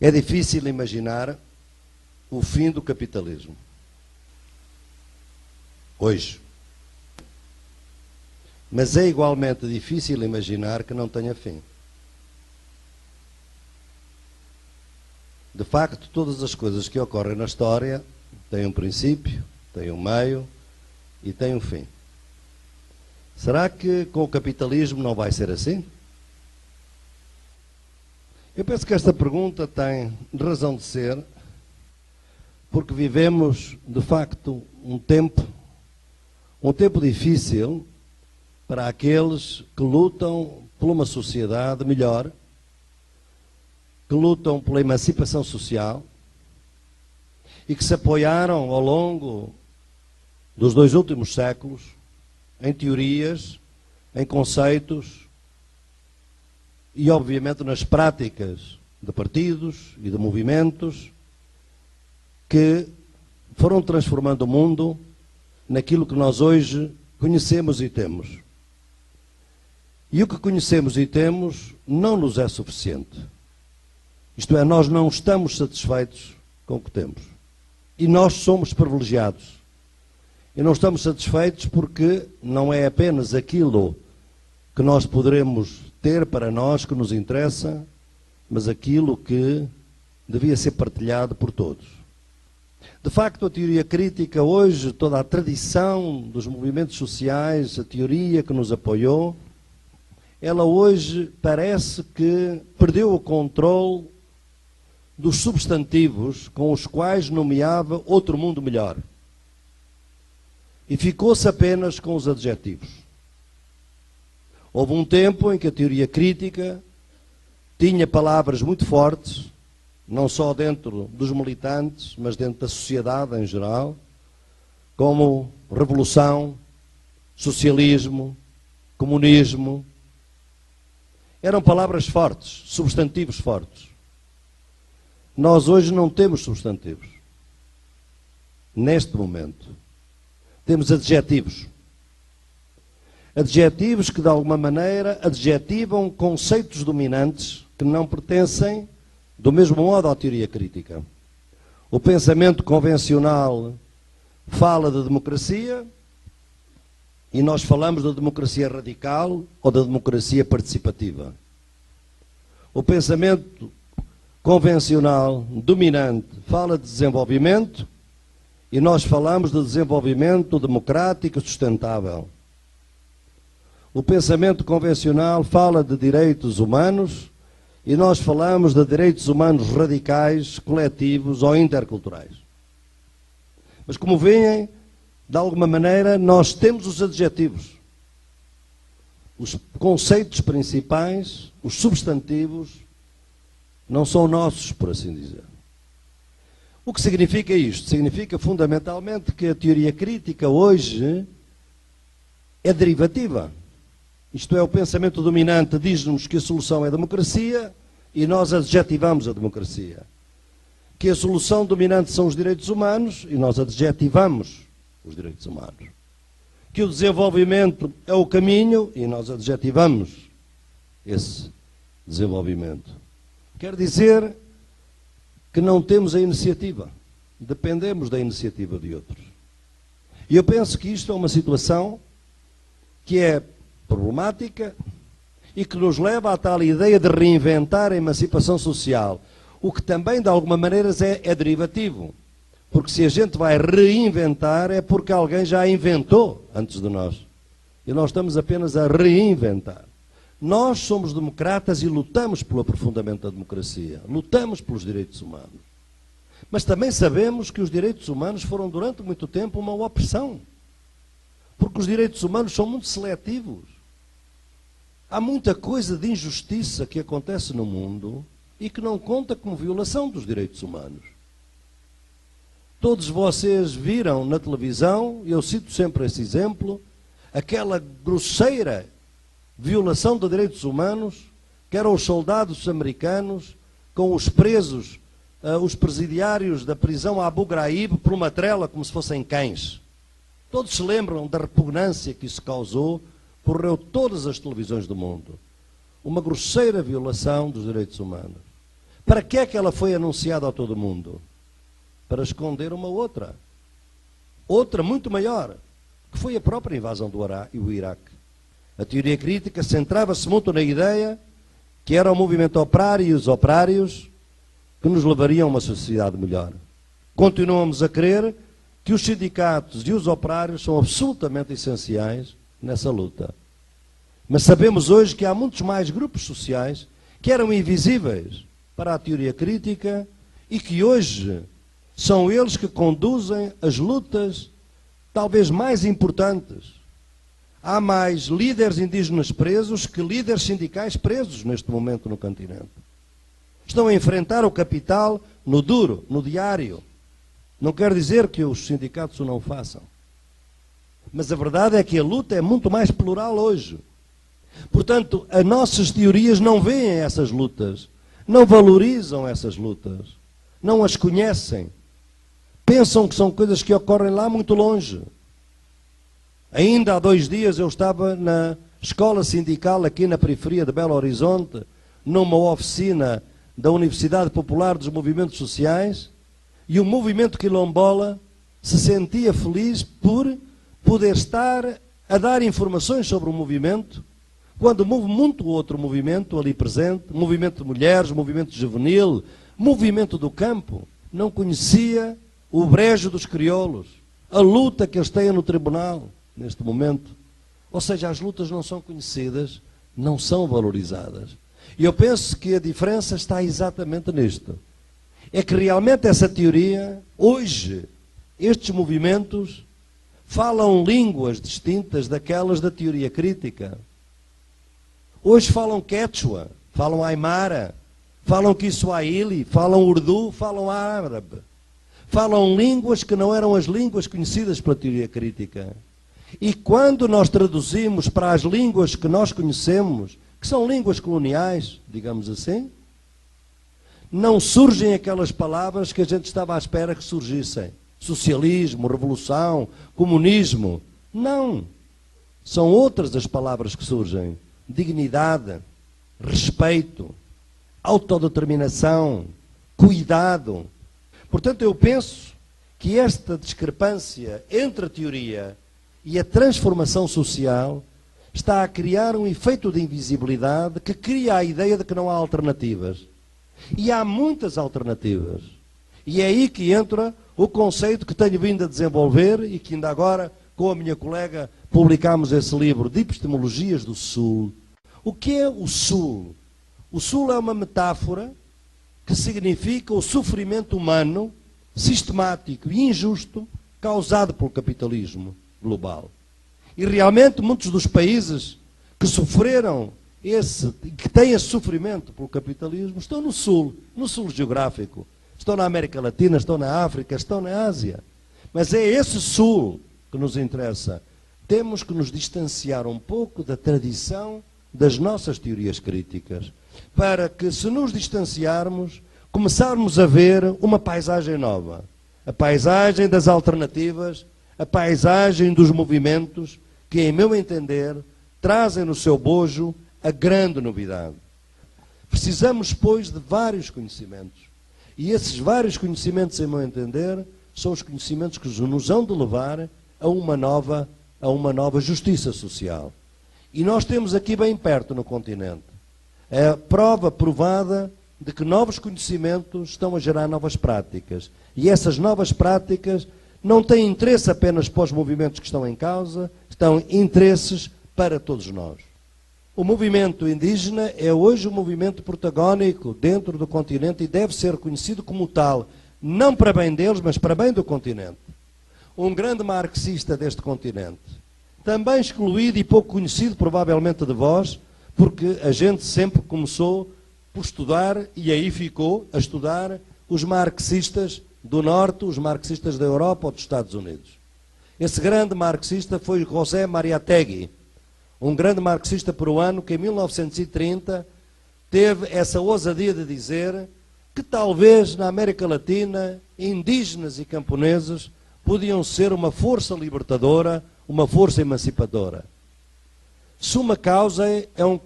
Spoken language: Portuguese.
É difícil imaginar o fim do capitalismo hoje. Mas é igualmente difícil imaginar que não tenha fim. De facto, todas as coisas que ocorrem na história têm um princípio, têm um meio e têm um fim. Será que com o capitalismo não vai ser assim? Eu penso que esta pergunta tem razão de ser, porque vivemos, de facto, um tempo difícil para aqueles que lutam por uma sociedade melhor, que lutam pela emancipação social e que se apoiaram ao longo dos 2 últimos séculos em teorias, em conceitos e, obviamente, nas práticas de partidos e de movimentos que foram transformando o mundo naquilo que nós hoje conhecemos e temos. E o que conhecemos e temos não nos é suficiente. Isto é, nós não estamos satisfeitos com o que temos. E nós somos privilegiados. E não estamos satisfeitos porque não é apenas aquilo que nós poderemos ter para nós que nos interessa, mas aquilo que devia ser partilhado por todos. De facto, a teoria crítica hoje, toda a tradição dos movimentos sociais, a teoria que nos apoiou, ela hoje parece que perdeu o controle dos substantivos com os quais nomeava outro mundo melhor. E ficou-se apenas com os adjetivos. Houve um tempo em que a teoria crítica tinha palavras muito fortes, não só dentro dos militantes, mas dentro da sociedade em geral, como revolução, socialismo, comunismo. Eram palavras fortes, substantivos fortes. Nós hoje não temos substantivos. Neste momento. Temos adjetivos. Adjetivos que, de alguma maneira, adjetivam conceitos dominantes que não pertencem, do mesmo modo, à teoria crítica. O pensamento convencional fala de democracia e nós falamos da democracia radical ou da democracia participativa. O pensamento convencional dominante fala de desenvolvimento e nós falamos de desenvolvimento democrático e sustentável. O pensamento convencional fala de direitos humanos e nós falamos de direitos humanos radicais, coletivos ou interculturais. Mas como veem, de alguma maneira, nós temos os adjetivos, os conceitos principais, os substantivos, não são nossos, por assim dizer. O que significa isto? Significa fundamentalmente que a teoria crítica hoje é derivativa. Isto é, o pensamento dominante diz-nos que a solução é a democracia e nós adjetivamos a democracia. Que a solução dominante são os direitos humanos e nós adjetivamos os direitos humanos. Que o desenvolvimento é o caminho e nós adjetivamos esse desenvolvimento. Quer dizer que não temos a iniciativa. Dependemos da iniciativa de outros. E eu penso que isto é uma situação que é problemática e que nos leva a tal ideia de reinventar a emancipação social. O que também, de alguma maneira, é derivativo. Porque se a gente vai reinventar é porque alguém já inventou antes de nós. E nós estamos apenas a reinventar. Nós somos democratas e lutamos pelo aprofundamento da democracia. Lutamos pelos direitos humanos. Mas também sabemos que os direitos humanos foram durante muito tempo uma opressão. Porque os direitos humanos são muito seletivos. Há muita coisa de injustiça que acontece no mundo e que não conta como violação dos direitos humanos. Todos vocês viram na televisão, e eu cito sempre esse exemplo, aquela grosseira violação de direitos humanos que eram os soldados americanos com os presos, os presidiários da prisão Abu Ghraib por uma trela como se fossem cães. Todos se lembram da repugnância que isso causou, correu todas as televisões do mundo. Uma grosseira violação dos direitos humanos. Para que é que ela foi anunciada a todo mundo? Para esconder uma outra. Outra muito maior, que foi a própria invasão do Iraque. A teoria crítica centrava-se muito na ideia que era o movimento operário e os operários que nos levariam a uma sociedade melhor. Continuamos a crer que os sindicatos e os operários são absolutamente essenciais nessa luta. Mas sabemos hoje que há muitos mais grupos sociais que eram invisíveis para a teoria crítica e que hoje são eles que conduzem as lutas talvez mais importantes. Há mais líderes indígenas presos que líderes sindicais presos neste momento no continente. Estão a enfrentar o capital no duro, no diário. Não quer dizer que os sindicatos o não façam. Mas a verdade é que a luta é muito mais plural hoje. Portanto, as nossas teorias não veem essas lutas, não valorizam essas lutas, não as conhecem. Pensam que são coisas que ocorrem lá muito longe. Ainda há 2 dias eu estava na escola sindical aqui na periferia de Belo Horizonte, numa oficina da Universidade Popular dos Movimentos Sociais, e o movimento quilombola se sentia feliz por poder estar a dar informações sobre o movimento, quando muito outro movimento ali presente, movimento de mulheres, movimento juvenil, movimento do campo, não conhecia o brejo dos crioulos, a luta que eles têm no tribunal neste momento. Ou seja, as lutas não são conhecidas, não são valorizadas. E eu penso que a diferença está exatamente nisto. É que realmente essa teoria, hoje, estes movimentos falam línguas distintas daquelas da teoria crítica. Hoje falam quechua, falam aimara, falam kiswahili, falam urdu, falam árabe. Falam línguas que não eram as línguas conhecidas pela teoria crítica. E quando nós traduzimos para as línguas que nós conhecemos, que são línguas coloniais, digamos assim, não surgem aquelas palavras que a gente estava à espera que surgissem. Socialismo, revolução, comunismo. Não. São outras as palavras que surgem. Dignidade, respeito, autodeterminação, cuidado. Portanto, eu penso que esta discrepância entre a teoria e a transformação social está a criar um efeito de invisibilidade que cria a ideia de que não há alternativas. E há muitas alternativas. E é aí que entra o conceito que tenho vindo a desenvolver e que ainda agora, com a minha colega, publicámos esse livro de Epistemologias do Sul. O que é o Sul? O Sul é uma metáfora que significa o sofrimento humano, sistemático e injusto, causado pelo capitalismo global. E realmente muitos dos países que sofreram que têm esse sofrimento pelo capitalismo, estão no sul geográfico. Estão na América Latina, estão na África, estão na Ásia. Mas é esse sul que nos interessa. Temos que nos distanciar um pouco da tradição das nossas teorias críticas, para que, se nos distanciarmos, começarmos a ver uma paisagem nova. A paisagem das alternativas, a paisagem dos movimentos, que, em meu entender, trazem no seu bojo a grande novidade. Precisamos, pois, de vários conhecimentos. E esses vários conhecimentos, em meu entender, são os conhecimentos que nos hão de levar a uma nova justiça social. E nós temos aqui bem perto no continente a prova provada de que novos conhecimentos estão a gerar novas práticas. E essas novas práticas não têm interesse apenas para os movimentos que estão em causa, estão interesses para todos nós. O movimento indígena é hoje um movimento protagónico dentro do continente e deve ser reconhecido como tal, não para bem deles, mas para bem do continente. Um grande marxista deste continente, também excluído e pouco conhecido provavelmente de vós, porque a gente sempre começou por estudar, e aí ficou a estudar, os marxistas do Norte, os marxistas da Europa ou dos Estados Unidos. Esse grande marxista foi José Mariátegui, um grande marxista peruano que em 1930 teve essa ousadia de dizer que talvez na América Latina indígenas e camponeses podiam ser uma força libertadora, uma força emancipadora. Suma causa é um